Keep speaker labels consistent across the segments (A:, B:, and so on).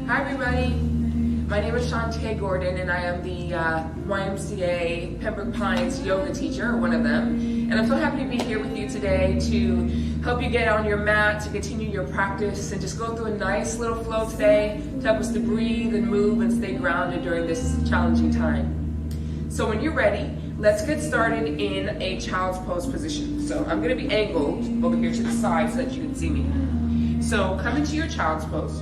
A: Hi everybody, my name is Gordon and I am the YMCA Pembroke Pines yoga teacher, one of them. And I'm so happy to be here with you today to help you get on your mat, to continue your practice and just go through a nice little flow today to help us to breathe and move and stay grounded during this challenging time. So when you're ready, let's get started in a child's pose position. So I'm going to be angled over here to the side so that you can see me. So come into your child's pose.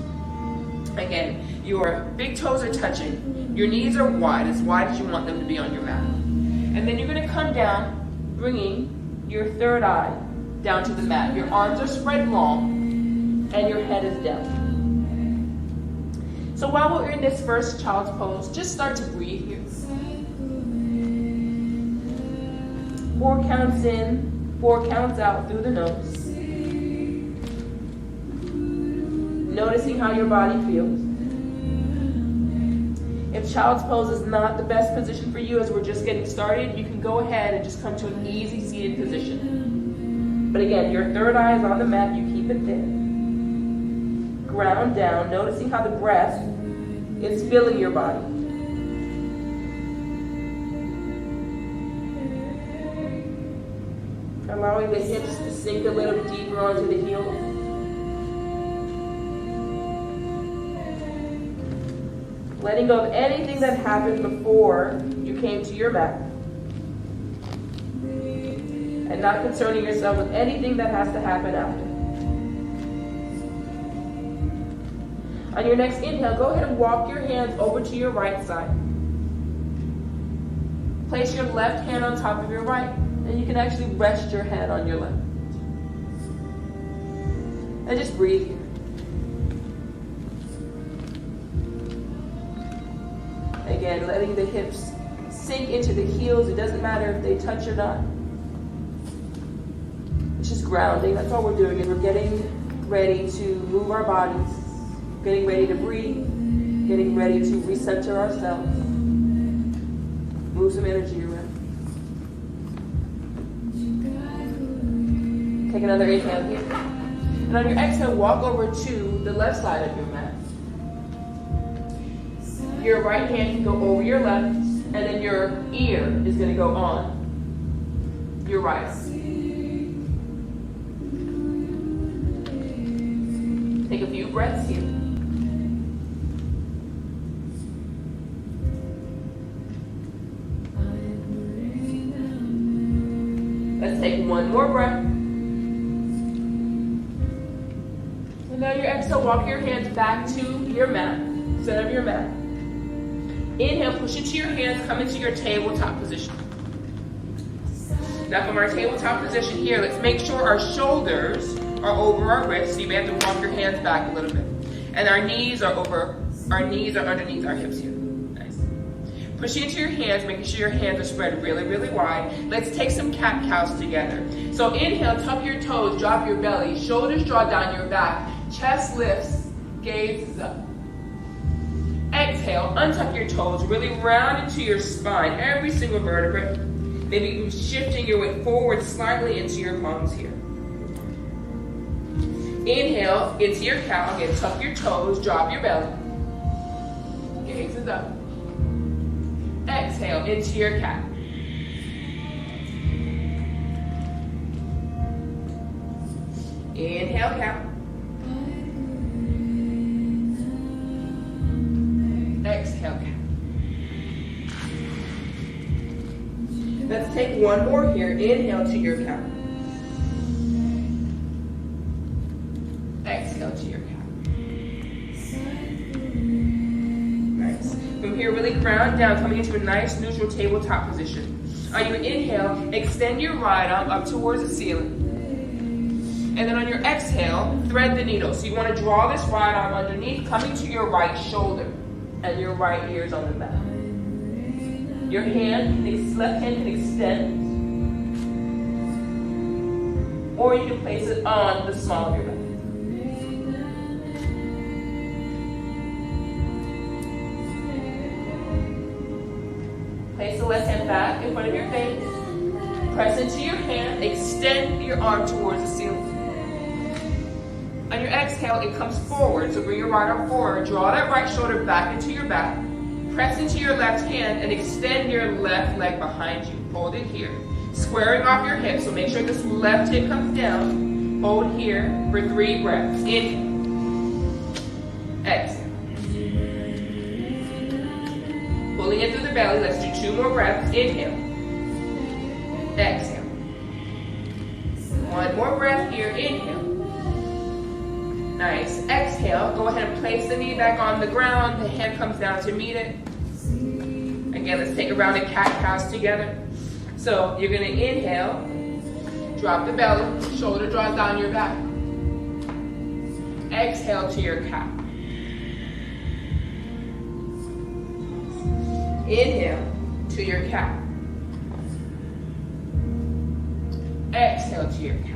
A: Again, your big toes are touching. Your knees are wide as you want them to be on your mat. And then you're going to come down, bringing your third eye down to the mat. Your arms are spread long and your head is down. So while we're in this first child's pose, just start to breathe here. 4 counts in, 4 counts out through the nose. Noticing how your body feels. If child's pose is not the best position for you as we're just getting started, you can go ahead and just come to an easy seated position. But again, your third eye is on the mat, you keep it there. Ground down, noticing how the breath is filling your body. Allowing the hips to sink a little deeper onto the heels. Letting go of anything that happened before you came to your mat. And not concerning yourself with anything that has to happen after. On your next inhale, go ahead and walk your hands over to your right side. Place your left hand on top of your right. And you can actually rest your head on your left. And just breathe here. Again, letting the hips sink into the heels. It doesn't matter if they touch or not. It's just grounding. That's all we're doing is we're getting ready to move our bodies, getting ready to breathe, getting ready to recenter ourselves, move some energy around. Take another inhale here. And on your exhale, walk over to the left side of your mat. Your right hand can go over your left, and then your ear is going to go on your right. Take a few breaths here. Let's take one more breath. And now your exhale, walk your hands back to your mat, center of your mat. Inhale, push into your hands, come into your tabletop position. Now from our tabletop position here, let's make sure our shoulders are over our wrists. So you may have to walk your hands back a little bit. And our knees are underneath our hips here. Nice. Pushing into your hands, making sure your hands are spread really, really wide. Let's take some cat-cows together. So inhale, tuck your toes, drop your belly, shoulders draw down your back, Chest lifts, gaze is up. Exhale, untuck your toes, really round into your spine, every single vertebrae. Maybe even shifting your weight forward slightly into your palms here. Inhale into your cow, again, tuck your toes, drop your belly. Gaze is up. Exhale into your cat. Inhale, cow. Exhale, cow. Let's take one more here. Inhale to your cow. Exhale to your cow. Nice. From here, really ground down, coming into a nice neutral tabletop position. On your inhale, extend your right arm up towards the ceiling. And then on your exhale, thread the needle. So you want to draw this right arm underneath, coming to your right shoulder. And your right ear is on the mat. Your left hand can extend. Or you can place it on the small of your back. Place the left hand back in front of your face. Press into your hand, extend your arm towards the ceiling. On your exhale, it comes forward, so bring your right arm forward. Draw that right shoulder back into your back. Press into your left hand and extend your left leg behind you. Hold it here. Squaring off your hips, so make sure this left hip comes down. Hold here for 3 breaths. Inhale. Exhale. Pulling in through the belly, let's do 2 more breaths. Inhale. Exhale. 1 more breath here. Inhale. Nice. Exhale. Go ahead and place the knee back on the ground. The hand comes down to meet it. Again, let's take a round of cat-cows together. So you're going to inhale. Drop the belly. Shoulder draws down your back. Exhale to your cow. Inhale to your cow. Exhale to your cow.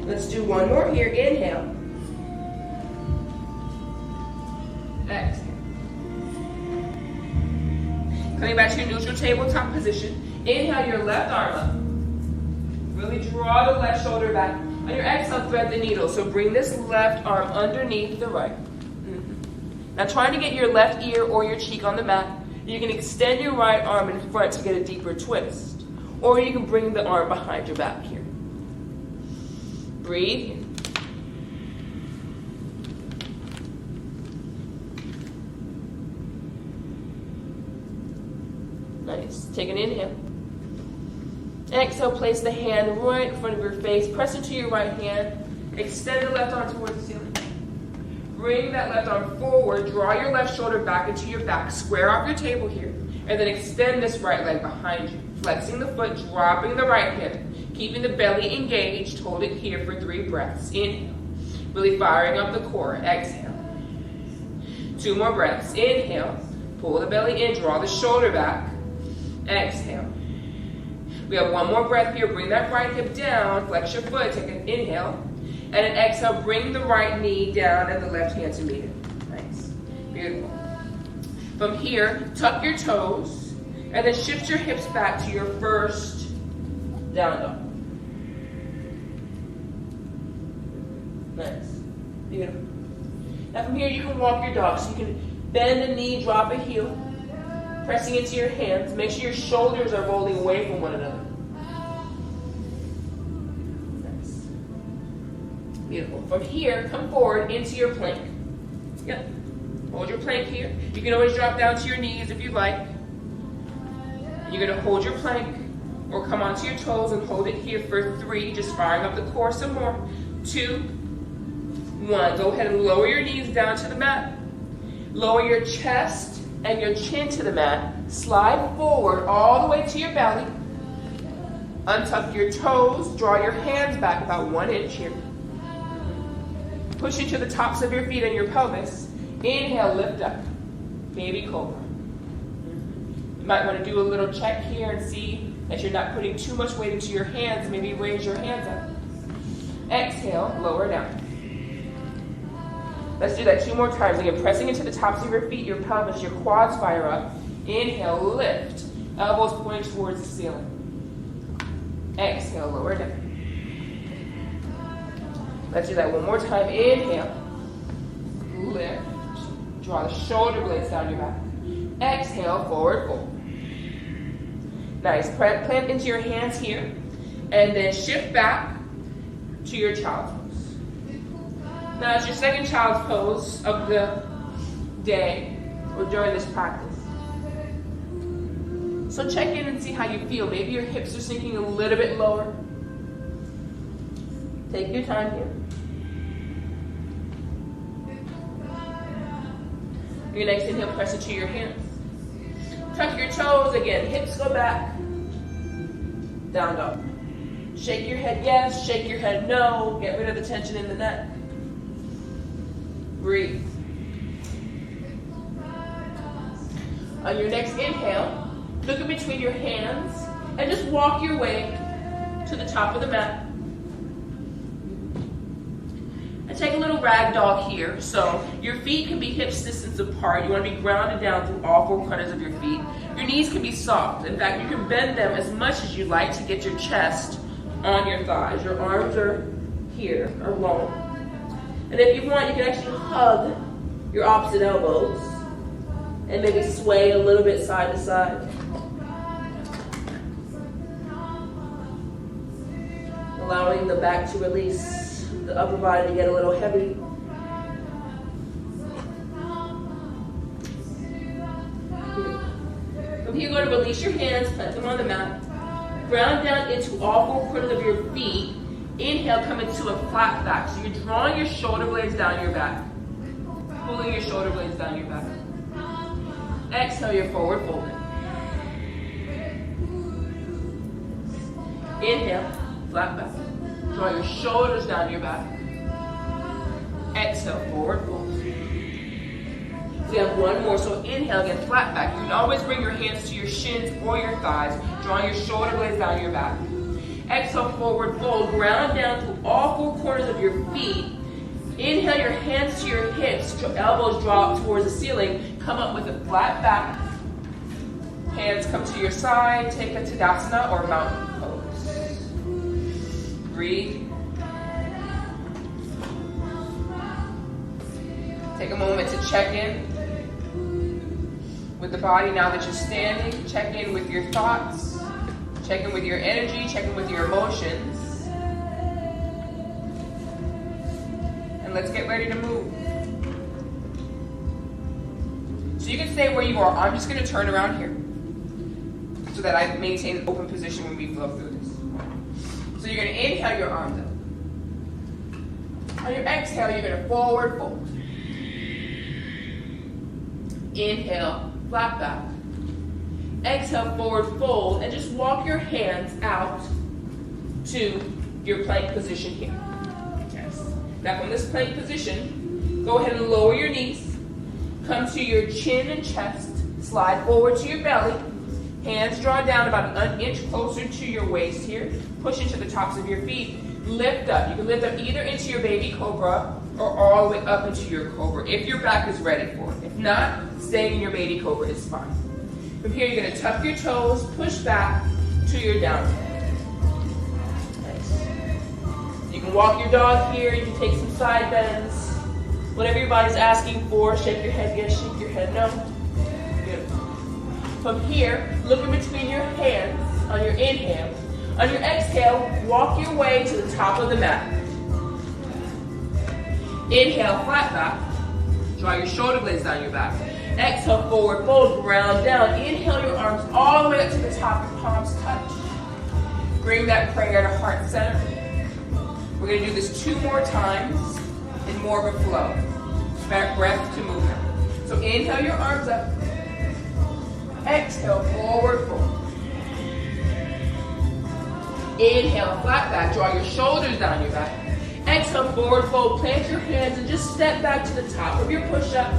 A: Let's do 1 more here. Inhale. Exhale. Coming back to your neutral tabletop position. Inhale your left arm up. Really draw the left shoulder back. On your exhale, thread the needle. So bring this left arm underneath the right. Now trying to get your left ear or your cheek on the mat, you can extend your right arm in front to get a deeper twist. Or you can bring the arm behind your back here. Breathe in. Nice. Take an inhale. Exhale, place the hand right in front of your face. Press into your right hand. Extend the left arm towards the ceiling. Bring that left arm forward. Draw your left shoulder back into your back. Square off your table here. And then extend this right leg behind you. Flexing the foot, dropping the right hip. Keeping the belly engaged. Hold it here for 3 breaths. Inhale. Really firing up the core. Exhale. 2 more breaths. Inhale. Pull the belly in. Draw the shoulder back. Exhale. We have 1 more breath here. Bring that right hip down. Flex your foot. Take an inhale. And an exhale. Bring the right knee down and the left hand to meet it. Nice. Beautiful. From here, tuck your toes. And then shift your hips back to your first down dog. Nice. Beautiful. Now from here, you can walk your dog. So you can bend the knee, drop a heel. Pressing into your hands. Make sure your shoulders are rolling away from one another. Nice. Beautiful. From here, come forward into your plank. Yep. Hold your plank here. You can always drop down to your knees if you like. You're going to hold your plank or come onto your toes and hold it here for 3. Just firing up the core some more. 2, 1. Go ahead and lower your knees down to the mat. Lower your chest and your chin to the mat. Slide forward all the way to your belly. Untuck your toes. Draw your hands back about 1 inch here. Push into the tops of your feet and your pelvis. Inhale, lift up. Baby cobra. You might want to do a little check here and see that you're not putting too much weight into your hands. Maybe raise your hands up. Exhale, lower down. Let's do that 2 more times. Again, pressing into the tops of your feet, your pelvis, your quads fire up. Inhale, lift. Elbows pointing towards the ceiling. Exhale, lower down. Let's do that 1 more time. Inhale, lift. Draw the shoulder blades down your back. Exhale, forward fold. Nice. Plant into your hands here. And then shift back to your child's pose. Now it's your second child's pose of the day or during this practice. So check in and see how you feel. Maybe your hips are sinking a little bit lower. Take your time here. Your next inhale, press into your hands. Tuck your toes again. Hips go back. Down dog. Shake your head yes, shake your head no. Get rid of the tension in the neck. Breathe. On your next inhale, look in between your hands and just walk your way to the top of the mat. And take a little rag doll here. So your feet can be hips distance apart. You want to be grounded down through all 4 corners of your feet. Your knees can be soft. In fact, you can bend them as much as you like to get your chest on your thighs. Your arms are here, are long. And if you want, you can actually hug your opposite elbows and maybe sway a little bit side to side. Allowing the back to release, the upper body to get a little heavy. From here, you're going to release your hands, plant them on the mat. Ground down into all 4 corners of your feet. Inhale, come into a flat back. So you're drawing your shoulder blades down your back. Pulling your shoulder blades down your back. Exhale, your forward fold. Inhale, flat back. Draw your shoulders down your back. Exhale, forward fold. We have 1 more. So inhale, again, flat back. You can always bring your hands to your shins or your thighs, drawing your shoulder blades down your back. Exhale, forward fold. Ground down through all 4 corners of your feet. Inhale, your hands to your hips. Elbows draw up towards the ceiling. Come up with a flat back. Hands come to your side. Take a Tadasana or mountain pose. Breathe. Take a moment to check in with the body now that you're standing. Check in with your thoughts. Check in with your energy. Check in with your emotions. And let's get ready to move. So you can stay where you are. I'm just going to turn around here so that I maintain an open position when we flow through this. So you're going to inhale your arms up. On your exhale, you're going to forward fold. Inhale, flat back. Exhale, forward fold, and just walk your hands out to your plank position here. Yes. Now from this plank position, go ahead and lower your knees. Come to your chin and chest. Slide forward to your belly. Hands draw down about an inch closer to your waist here. Push into the tops of your feet. Lift up. You can lift up either into your baby cobra or all the way up into your cobra if your back is ready for it. If not, staying in your baby cobra is fine. From here, you're going to tuck your toes, push back to your down dog. Nice. You can walk your dog here. You can take some side bends. Whatever your body's asking for. Shake your head yes, shake your head no. Beautiful. From here, look in between your hands on your inhale. On your exhale, walk your way to the top of the mat. Inhale, flat back. Draw your shoulder blades down your back. Exhale, forward fold, ground down. Inhale your arms all the way up to the top, your palms touch. Bring that prayer to heart center. We're going to do this 2 more times in more of a flow. Breath to movement. So inhale your arms up. Exhale, forward fold. Inhale, flat back. Draw your shoulders down your back. Exhale, forward fold. Plant your hands and just step back to the top of your push-up.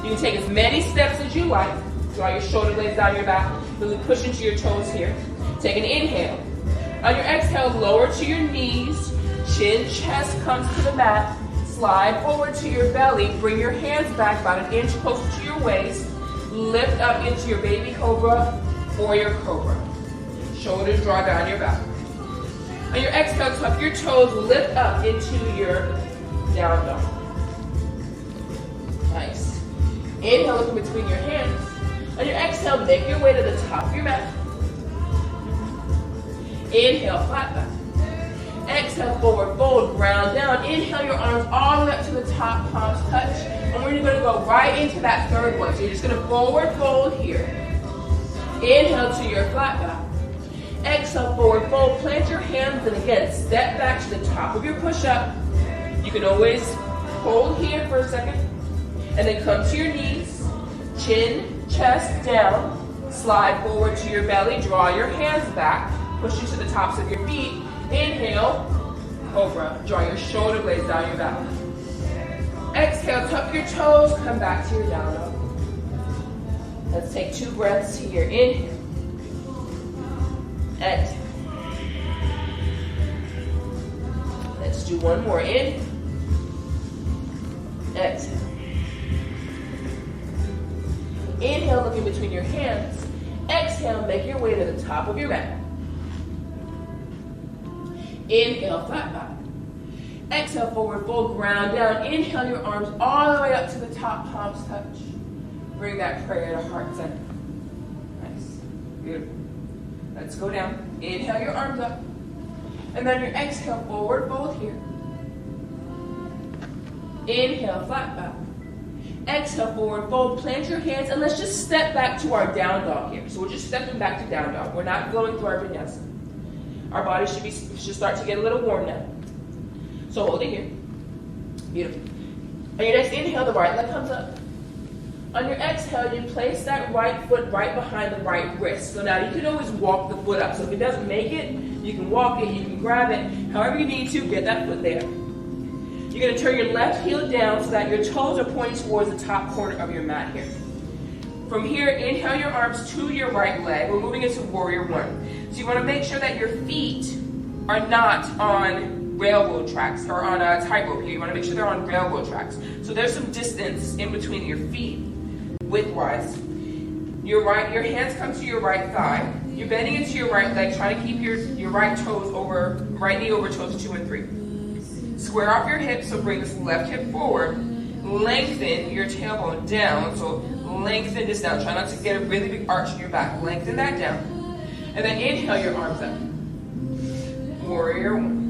A: You can take as many steps as you like. Draw your shoulder blades down your back. Really push into your toes here. Take an inhale. On your exhale, lower to your knees. Chin, chest comes to the mat. Slide forward to your belly. Bring your hands back about an inch closer to your waist. Lift up into your baby cobra or your cobra. Shoulders draw down your back. On your exhale, tuck your toes, lift up into your down dog. Nice. Inhale, look in between your hands. On your exhale, make your way to the top of your mat. Inhale, flat back. Exhale, forward fold, ground down. Inhale, your arms all the way up to the top, palms touch. And we're going to go right into that third one. So you're just going to forward fold here. Inhale to your flat back. Exhale, forward fold, plant your hands, and again, step back to the top of your push-up. You can always hold here for a second, and then come to your knees, chin, chest down, slide forward to your belly, draw your hands back, push you to the tops of your feet. Inhale, cobra, draw your shoulder blades down your back. Exhale, tuck your toes, come back to your down dog. Let's take 2 breaths here. Inhale. Exhale. Let's do one more. Inhale. Exhale. Inhale, look in between your hands. Exhale, make your way to the top of your mat. Inhale, flat back. Exhale, forward fold, ground down. Inhale, your arms all the way up to the top, palms touch. Bring that prayer to heart center. Nice. Beautiful. Let's go down. Inhale your arms up. And then your exhale, forward fold here. Inhale, flat back. Exhale, forward fold. Plant your hands, and let's just step back to our down dog here. So we're just stepping back to down dog. We're not going through our vinyasa. Our body should start to get a little warm now. So hold it here. Beautiful. On your next inhale, the right leg comes up. On your exhale, you place that right foot right behind the right wrist. So now you can always walk the foot up. So if it doesn't make it, you can walk it, you can grab it. However you need to, get that foot there. You're going to turn your left heel down so that your toes are pointing towards the top corner of your mat here. From here, inhale your arms to your right leg. We're moving into warrior one. So you want to make sure that your feet are not on railroad tracks or on a tightrope here. You want to make sure they're on railroad tracks. So there's some distance in between your feet, widthwise. Your hands come to your right thigh. You're bending into your right leg, trying to keep your right knee over toes 2 and 3. Square off your hips, so bring this left hip forward. Lengthen your tailbone down, so lengthen this down. Try not to get a really big arch in your back. Lengthen that down. And then inhale your arms up. Warrior one.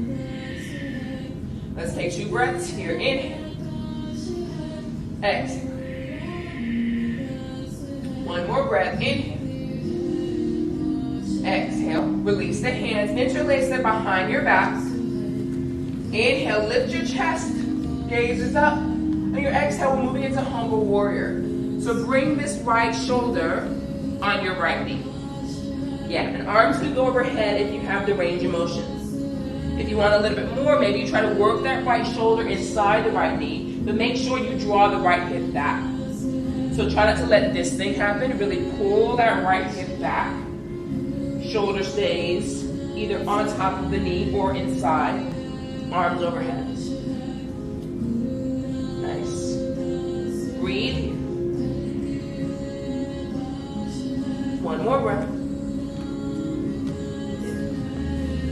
A: Let's take 2 breaths here. Inhale. Exhale. One more breath. Inhale. Exhale. Release the hands. Interlace them behind your back. Inhale. Lift your chest. Gaze is up. On your exhale, we're moving into humble warrior. So bring this right shoulder on your right knee. Yeah, and arms can go overhead if you have the range of motions. If you want a little bit more, maybe you try to work that right shoulder inside the right knee, but make sure you draw the right hip back. So try not to let this thing happen. Really pull that right hip back. Shoulder stays either on top of the knee or inside. Arms overhead. Nice. Breathe. One more breath.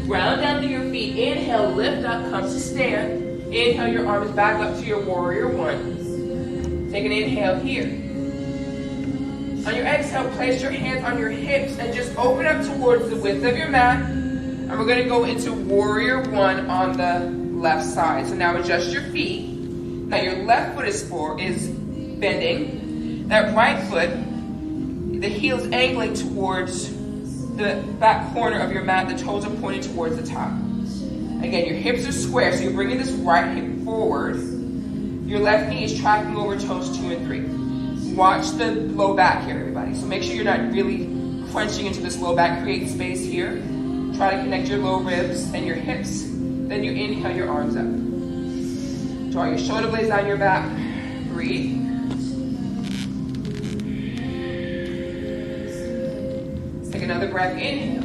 A: Ground down to your feet. Inhale, lift up, come to stand. Inhale your arms back up to your warrior one. Take an inhale here. On your exhale, place your hands on your hips and just open up towards the width of your mat. And we're going to go into warrior one on the left side. So now adjust your feet. Now your left foot is bending. That right foot, the heel's angling towards the back corner of your mat. The toes are pointing towards the top. Again, your hips are square, so you're bringing this right hip forward. Your left knee is tracking over toes 2 and 3. Watch the low back here, everybody. So make sure you're not really crunching into this low back. Create space here. Try to connect your low ribs and your hips. Then you inhale your arms up. Draw your shoulder blades down your back. Breathe. Let's take another breath. Inhale.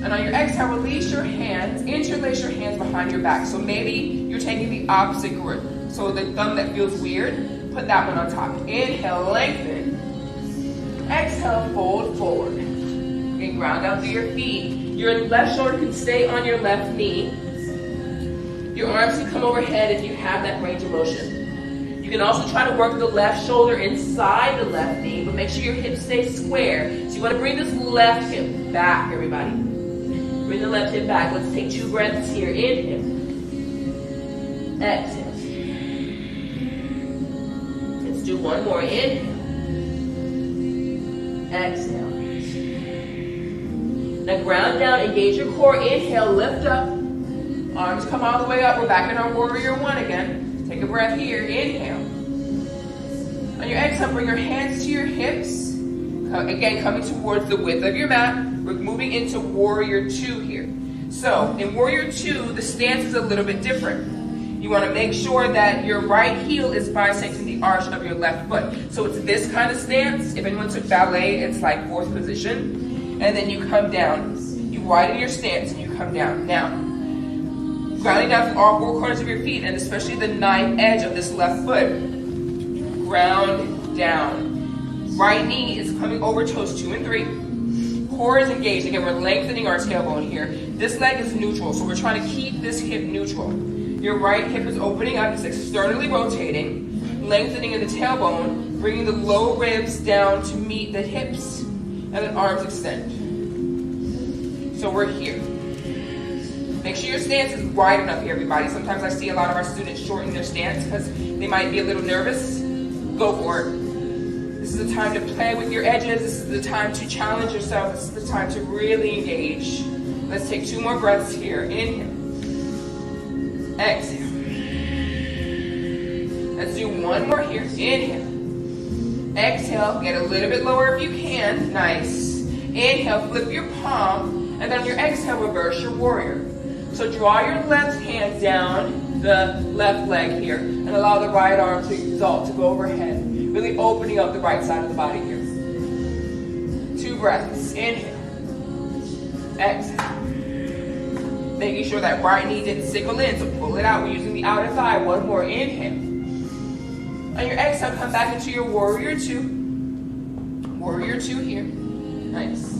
A: And on your exhale, release your hands, interlace your hands behind your back. So maybe you're taking the opposite grip. So the thumb that feels weird, put that one on top. Inhale, lengthen. Exhale, fold forward. And ground down through your feet. Your left shoulder can stay on your left knee. Your arms can come overhead if you have that range of motion. You can also try to work the left shoulder inside the left knee, but make sure your hips stay square. So you want to bring this left hip back, everybody. Bring the left hip back. Let's take 2 breaths here. Inhale. Exhale. Let's do one more. Inhale. Exhale. Now ground down, engage your core. Inhale, lift up. Arms come all the way up. We're back in our warrior one again. Take a breath here. Inhale. On your exhale, bring your hands to your hips. Again, coming towards the width of your mat. We're moving into warrior 2 here. So in warrior 2, the stance is a little bit different. You want to make sure that your right heel is bisecting the arch of your left foot. So it's this kind of stance. If anyone took ballet, it's like 4th position. And then you come down. You widen your stance and you come down. Now, grounding down through all 4 corners of your feet, and especially the knife edge of this left foot. Ground down. Right knee is coming over toes 2 and 3. Core is engaged. Again, we're lengthening our tailbone here. This leg is neutral, so we're trying to keep this hip neutral. Your right hip is opening up. It's externally rotating, lengthening in the tailbone, bringing the low ribs down to meet the hips, and then arms extend. So we're here. Make sure your stance is wide enough here, everybody. Sometimes I see a lot of our students shorten their stance because they might be a little nervous. Go for it. This is the time to play with your edges. This is the time to challenge yourself. This is the time to really engage. Let's take 2 more breaths here. Inhale. Exhale. Let's do one more here. Inhale. Exhale. Get a little bit lower if you can. Nice. Inhale. Flip your palm. And then on your exhale, reverse your warrior. So draw your left hand down the left leg here and allow the right arm to exalt, to go overhead. Really opening up the right side of the body here. 2 breaths. Inhale. Exhale. Making sure that right knee didn't sickle in, so pull it out. We're using the outer thigh. One more. Inhale. On your exhale, come back into your warrior 2. Warrior 2 here. Nice.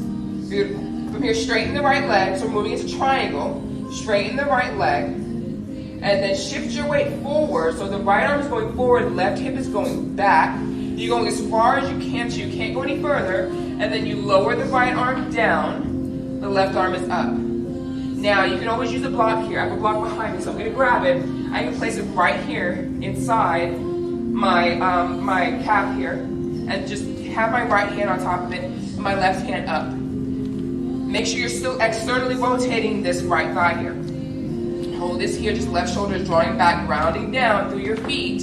A: Beautiful. From here, straighten the right leg. So we're moving into triangle. Straighten the right leg. And then shift your weight forward. So the right arm is going forward, left hip is going back. You're going as far as you can, so you can't go any further. And then you lower the right arm down. The left arm is up. Now, you can always use a block here. I have a block behind me, so I'm going to grab it. I can place it right here inside my, my calf here. And just have my right hand on top of it and my left hand up. Make sure you're still externally rotating this right thigh here. Hold this here, just left shoulder is drawing back, grounding down through your feet.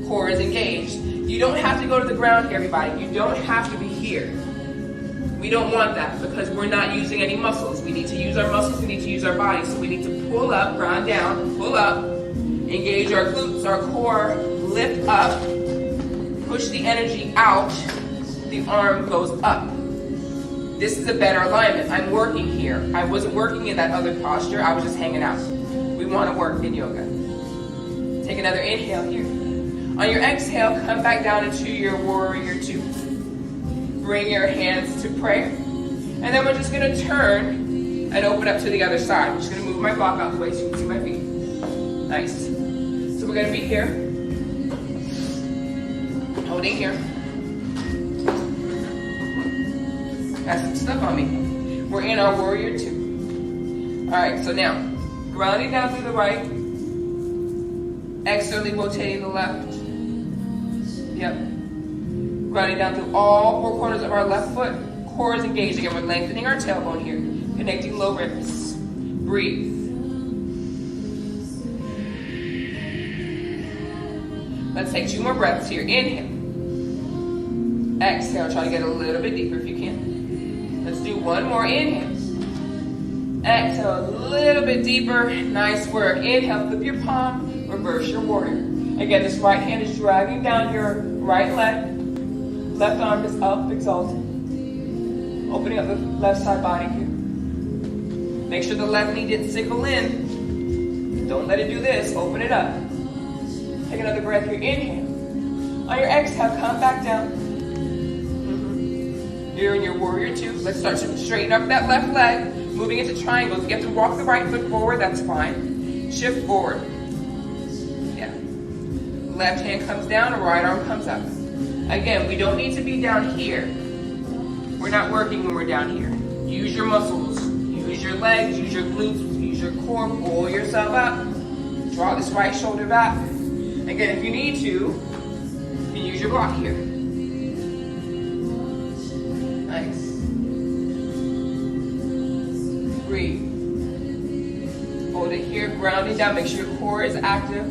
A: Core is engaged. You don't have to go to the ground here, everybody. You don't have to be here. We don't want that because we're not using any muscles. We need to use our muscles, we need to use our bodies. So we need to pull up, ground down, pull up, engage our glutes, our core, lift up, push the energy out, the arm goes up. This is a better alignment. I'm working here. I wasn't working in that other posture, I was just hanging out. We want to work in yoga. Take another inhale here. On your exhale, come back down into your warrior 2. Bring your hands to prayer. And then we're just going to turn and open up to the other side. I'm just going to move my block out the way so you can see my feet. Nice. So we're going to be here. Holding here. Got some stuff on me. We're in our warrior 2. Alright, so now, grounding down through the right. Externally rotating the left. Yep. Grounding down through all 4 corners of our left foot. Core is engaged. Again, we're lengthening our tailbone here. Connecting low ribs. Breathe. Let's take 2 more breaths here. Inhale. Exhale. Try to get a little bit deeper if you can. Let's do one more. Inhale. Exhale. A little bit deeper. Nice work. Inhale. Flip your palm. Reverse your warrior. Again, this right hand is dragging down your right leg. Left arm is up, exalted. Opening up the left side body here. Make sure the left knee didn't sickle in. Don't let it do this. Open it up. Take another breath here. Inhale. On your exhale, come back down. You're in your warrior two. Let's start to straighten up that left leg. Moving into triangles. If you have to walk the right foot forward, that's fine. Shift forward. Yeah. Left hand comes down, right arm comes up. Again, we don't need to be down here. We're not working when we're down here. Use your muscles. Use your legs. Use your glutes. Use your core. Pull yourself up. Draw this right shoulder back. Again, if you need to, you can use your block here. Nice. Breathe. Hold it here, grounding down. Make sure your core is active.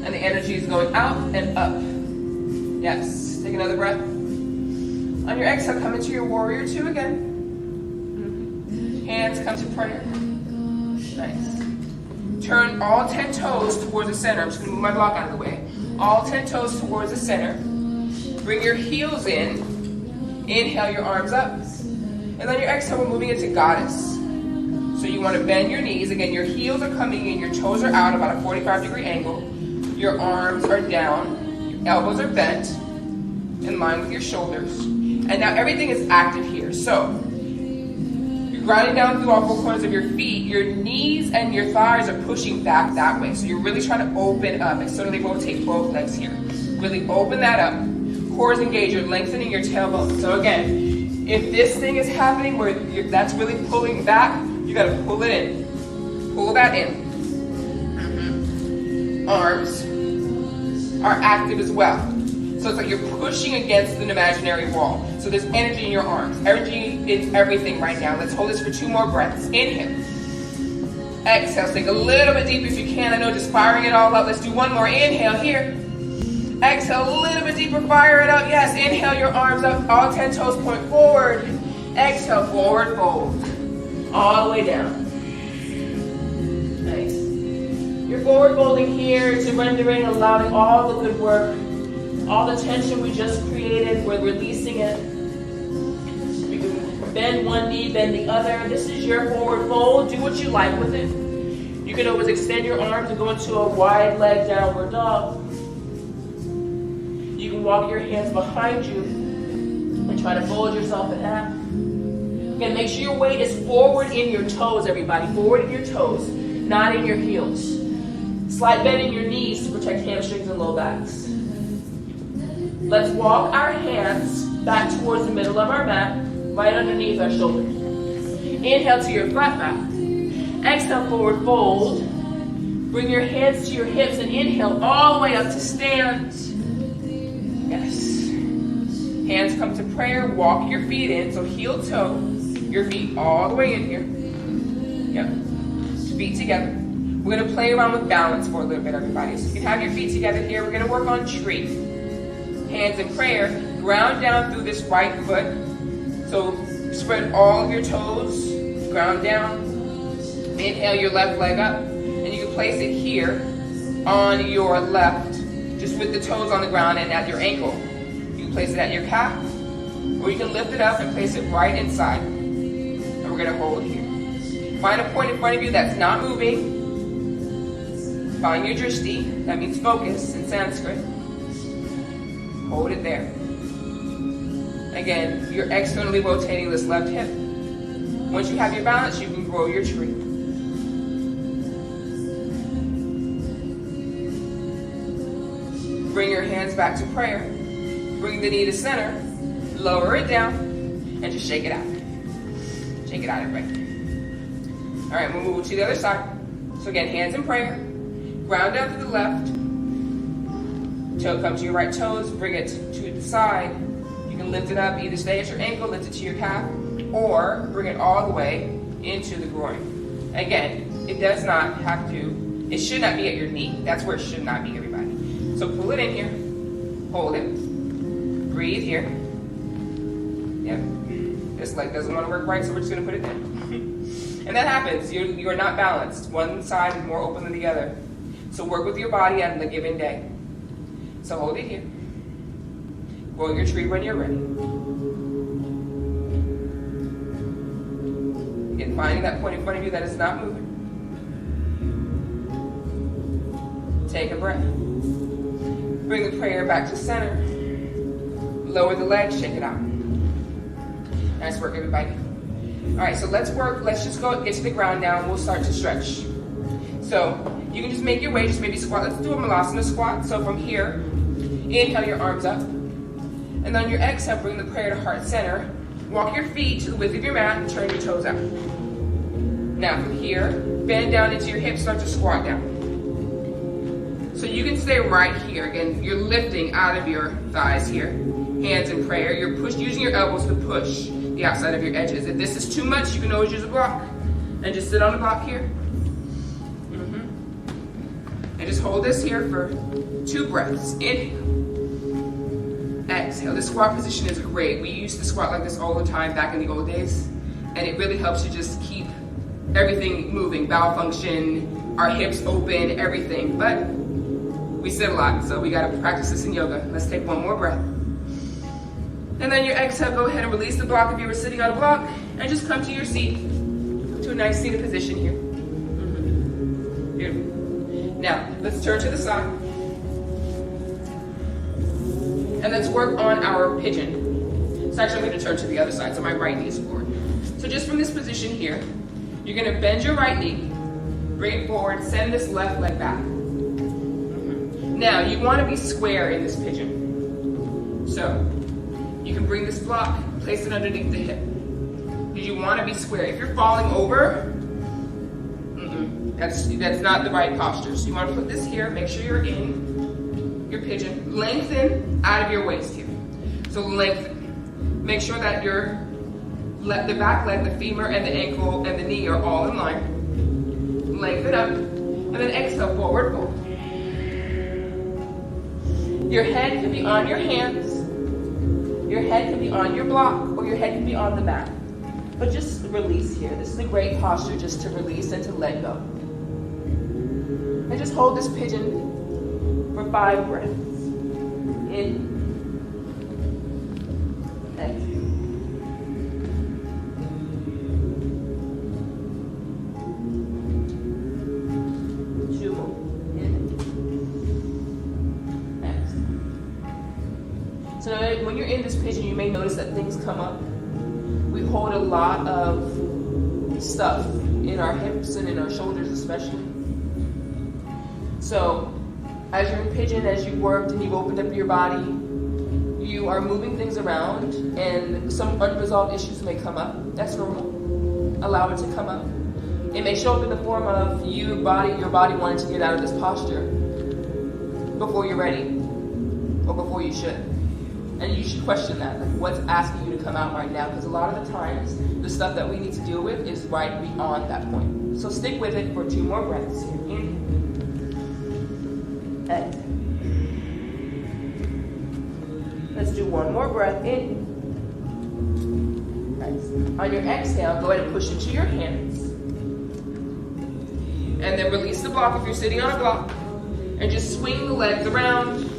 A: And the energy is going out and up. Yes. Take another breath. On your exhale, come into your warrior two again. Hands come to prayer. Nice. Turn all 10 toes towards the center. I'm just going to move my block out of the way. All 10 toes towards the center. Bring your heels in. Inhale your arms up. And then your exhale, we're moving into goddess. So you want to bend your knees. Again, your heels are coming in. Your toes are out about a 45-degree angle. Your arms are down. Your elbows are bent in line with your shoulders. And now everything is active here. So you're grounding down through all four corners of your feet. Your knees and your thighs are pushing back that way. So you're really trying to open up. Externally rotate both legs here. Really open that up. Core is engaged. You're lengthening your tailbone. So again, if this thing is happening where that's really pulling back, you got to pull it in. Pull that in. Arms are active as well. So it's like you're pushing against an imaginary wall. So there's energy in your arms. Energy in everything right now. Let's hold this for 2 more breaths. Inhale. Exhale. Take a little bit deeper if you can. I know just firing it all up. Let's do 1 more. Inhale here. Exhale a little bit deeper. Fire it up. Yes. Inhale your arms up. All 10 toes point forward. Exhale. Forward fold. All the way down. Nice. You're forward folding here, surrendering, allowing all the good work. All the tension we just created, we're releasing it. You can bend one knee, bend the other. This is your forward fold. Do what you like with it. You can always extend your arms and go into a wide leg downward dog. You can walk your hands behind you and try to fold yourself in half. Again, make sure your weight is forward in your toes, everybody. Forward in your toes, not in your heels. Slight bend in your knees to protect hamstrings and low backs. Let's walk our hands back towards the middle of our mat, right underneath our shoulders. Inhale to your flat back. Exhale, forward fold. Bring your hands to your hips and inhale all the way up to stand. Yes. Hands come to prayer. Walk your feet in. So heel toe, your feet all the way in here. Yep. Feet together. We're going to play around with balance for a little bit, everybody. So you can have your feet together here. We're going to work on tree. Hands in prayer, ground down through this right foot. So spread all of your toes, ground down. Inhale your left leg up, and you can place it here on your left, just with the toes on the ground and at your ankle. You can place it at your calf, or you can lift it up and place it right inside. And we're gonna hold here. Find a point in front of you that's not moving. Find your drishti, that means focus in Sanskrit. Hold it there. Again, you're externally rotating this left hip. Once you have your balance, you can grow your tree. Bring your hands back to prayer. Bring the knee to center. Lower it down. And just shake it out. Shake it out, everybody. All right, we'll move to the other side. So again, hands in prayer. Ground down to the left. Toe comes to your right toes. Bring it to the side. You can lift it up, either stay at your ankle, lift it to your calf, or bring it all the way into the groin. Again, it does not have to, it should not be at your knee. That's where it should not be, everybody. So pull it in here, hold it, breathe here. Yep, this leg doesn't want to work right, so we're just going to put it there. And that happens, you are not balanced. One side is more open than the other. So work with your body on the given day. So hold it here. Grow your tree when you're ready. Again, finding that point in front of you that is not moving. Take a breath. Bring the prayer back to center. Lower the legs, shake it out. Nice work, everybody. All right, so let's just go get to the ground now, and we'll start to stretch. So you can just make your way, just maybe squat. Let's do a malasana squat. So from here, inhale your arms up. And on your exhale, bring the prayer to heart center. Walk your feet to the width of your mat and turn your toes out. Now from here, bend down into your hips, start to squat down. So you can stay right here. Again, you're lifting out of your thighs here. Hands in prayer. You're using your elbows to push the outside of your edges. If this is too much, you can always use a block. And just sit on the block here. And just hold this here for 2 breaths. Inhale. Exhale. This squat position is great. We used to squat like this all the time back in the old days. And it really helps you just keep everything moving. Bowel function, our hips open, everything. But we sit a lot, so we gotta practice this in yoga. Let's take 1 more breath. And then your exhale, go ahead and release the block if you were sitting on a block, and just come to your seat, to a nice seated position here. Beautiful. Now, let's turn to the side. And let's work on our pigeon. So actually, I'm gonna turn to the other side, so my right knee is forward. So just from this position here, you're gonna bend your right knee, bring it forward, send this left leg back. Now, you wanna be square in this pigeon. So, you can bring this block, place it underneath the hip. You wanna be square. If you're falling over, that's not the right posture. So you wanna put this here, make sure you're in your pigeon. Lengthen out of your waist here. So lengthen. Make sure that the back leg, the femur, and the ankle, and the knee are all in line. Lengthen up, and then exhale, forward fold. Your head can be on your hands, your head can be on your block, or your head can be on the mat. But just release here. This is a great posture just to release and to let go. And just hold this pigeon for 5 breaths. In. Exhale. So when you're in this pigeon, you may notice that things come up. We hold a lot of stuff in our hips and in our shoulders especially. So as you're in pigeon, as you've worked and you've opened up your body, you are moving things around and some unresolved issues may come up. That's normal. Allow it to come up. It may show up in the form of your body wanting to get out of this posture before you're ready or before you should. And you should question that, like what's asking you to come out right now, because a lot of the times, the stuff that we need to deal with is right beyond that point. So stick with it for 2 more breaths here. Inhale. Exhale. Let's do 1 more breath. Inhale. Nice. On your exhale, go ahead and push into your hands. And then release the block if you're sitting on a block. And just swing the legs around.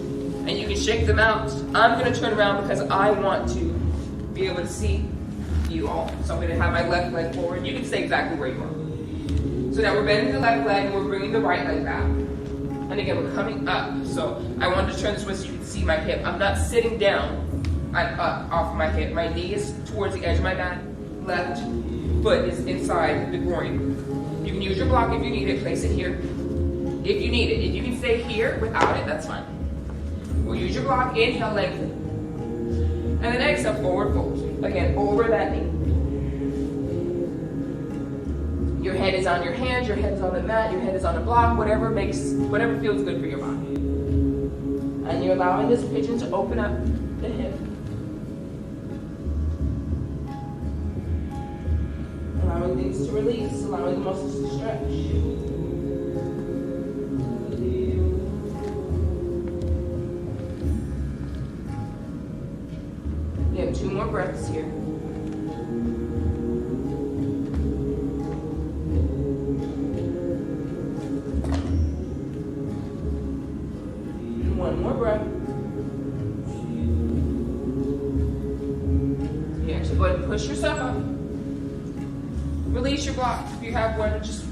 A: And you can shake them out. I'm gonna turn around because I want to be able to see you all. So I'm gonna have my left leg forward. You can stay exactly where you are. So now we're bending the left leg and we're bringing the right leg back. And again, we're coming up. So I wanted to turn this way so you can see my hip. I'm not sitting down, I'm up off my hip. My knee is towards the edge of my mat. Left foot is inside the groin. You can use your block if you need it, place it here. If you need it. If you can stay here without it, that's fine. We'll use your block, inhale, lengthen. And then exhale, forward fold. Again, over that knee. Your head is on your hands, your head is on the mat, your head is on a block, whatever feels good for your body. And you're allowing this pigeon to open up the hip. Allowing things to release, allowing the muscles to stretch. We have 2 more breaths here. And 1 more breath. You actually go ahead and push yourself up. Release your block. If you have one, just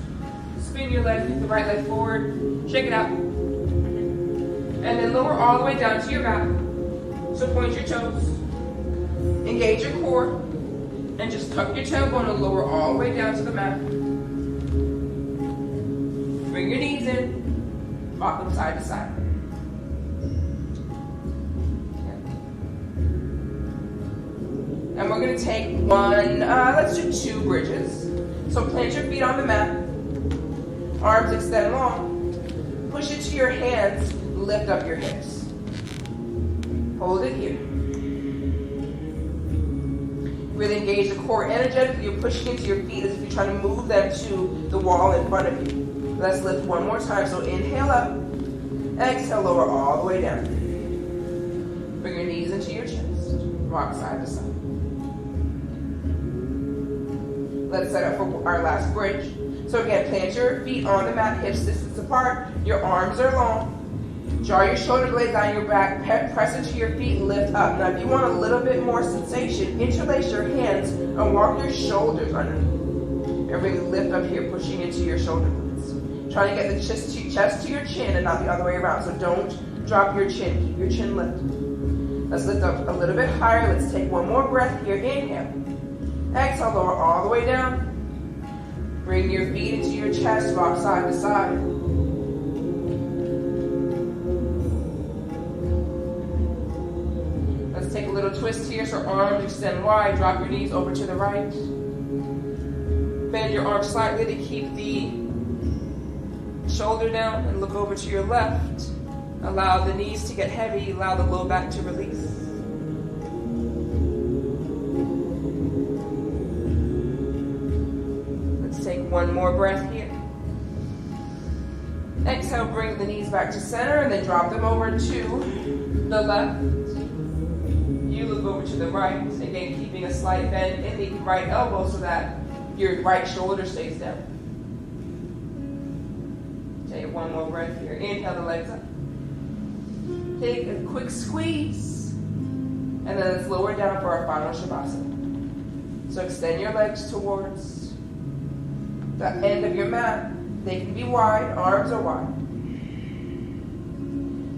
A: spin your leg, the right leg forward, shake it out. And then lower all the way down to your back. So point your toes, engage your core, and just tuck your tailbone and lower all the way down to the mat. Bring your knees in, rock them side to side. And we're going to take let's do 2 bridges. So plant your feet on the mat, arms extend long, push it to your hands, lift up your hips. Hold it here. Really engage the core energetically. You're pushing into your feet as if you're trying to move them to the wall in front of you. Let's lift one more time. So inhale up, exhale, lower all the way down. Bring your knees into your chest, rock side to side. Let's set up for our last bridge. So again, plant your feet on the mat, hips distance apart. Your arms are long. Draw your shoulder blades down your back, press into your feet, lift up. Now if you want a little bit more sensation, interlace your hands and walk your shoulders underneath. And really lift up here, pushing into your shoulder blades. Trying to get the chest to your chin and not the other way around. So don't drop your chin, keep your chin lifted. Let's lift up a little bit higher. Let's take one more breath here. Inhale. Exhale, lower all the way down. Bring your feet into your chest, rock side to side. Let's take a little twist here, so arms extend wide, drop your knees over to the right. Bend your arms slightly to keep the shoulder down and look over to your left. Allow the knees to get heavy, allow the low back to release. Take one more breath here. Exhale, bring the knees back to center and then drop them over to the left. You look over to the right, again keeping a slight bend in the right elbow so that your right shoulder stays down. Take one more breath here. Inhale the legs up. Take a quick squeeze. And then let's lower down for our final Shavasana. So extend your legs towards the end of your mat. They can be wide, arms are wide.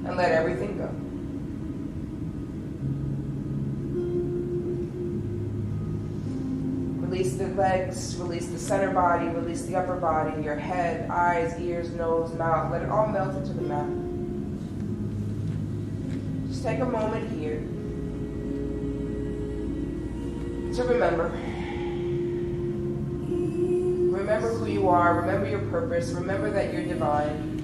A: And let everything go. Release the legs, release the center body, release the upper body, your head, eyes, ears, nose, mouth. Let it all melt into the mat. Just take a moment here to remember. Remember who you are, remember your purpose, remember that you're divine.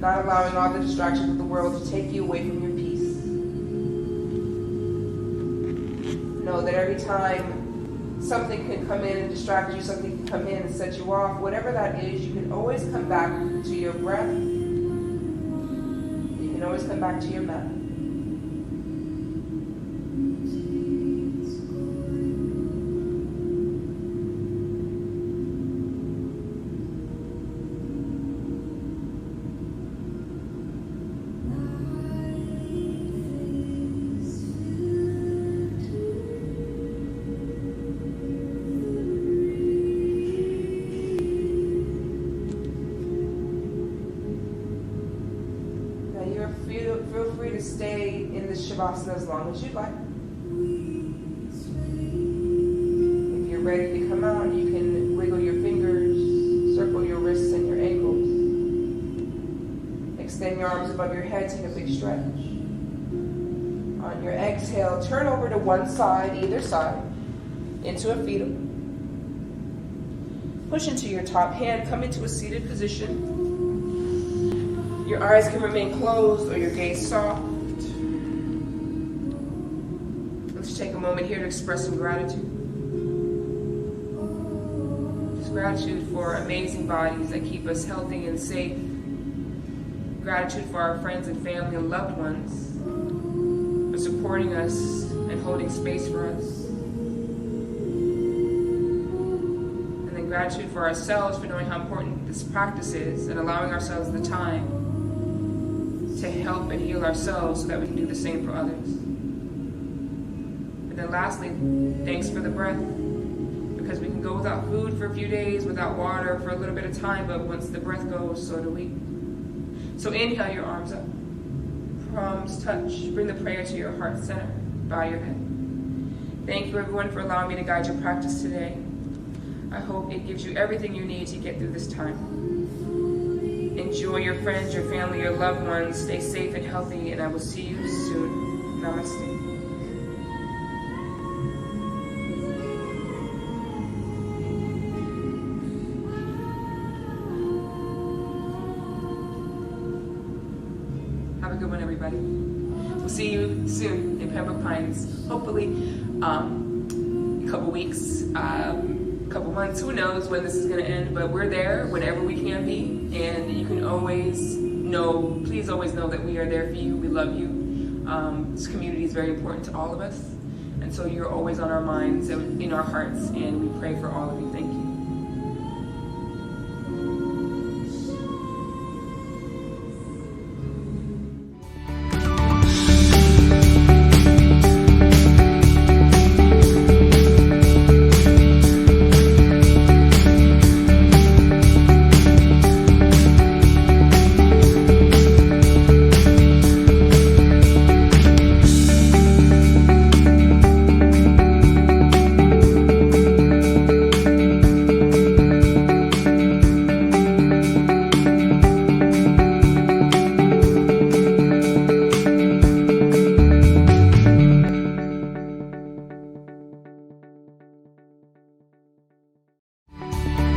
A: Not allowing all the distractions of the world to take you away from your peace. Know that every time something can come in and distract you, something can come in and set you off, whatever that is, you can always come back to your breath. You can always come back to your mat. Feel free to stay in this Shavasana as long as you'd like. If you're ready to come out, you can wiggle your fingers, circle your wrists and your ankles. Extend your arms above your head, take a big stretch. On your exhale, turn over to one side, either side, into a fetal. Push into your top hand, come into a seated position. Your eyes can remain closed or your gaze soft. Let's take a moment here to express some gratitude. Just gratitude for amazing bodies that keep us healthy and safe. Gratitude for our friends and family and loved ones for supporting us and holding space for us. And then gratitude for ourselves for knowing how important this practice is and allowing ourselves the time to help and heal ourselves so that we can do the same for others. And then lastly, thanks for the breath. because we can go without food for a few days, without water for a little bit of time, but once the breath goes, so do we. So inhale your arms up. Palms touch. Bring the prayer to your heart center. Bow your head. Thank you, everyone, for allowing me to guide your practice today. I hope it gives you everything you need to get through this time. Enjoy your friends, your family, your loved ones. Stay safe and healthy, and I will see you soon. Namaste. Have a good one, everybody. We'll see you soon in Pembroke Pines. Hopefully, a couple weeks, couple months. Who knows when this is going to end? But we're there whenever we can be, and you can always know. Please always know that we are there for you. We love you. This community is very important to all of us, and so you're always on our minds and in our hearts, and we pray for all of you. Thank you.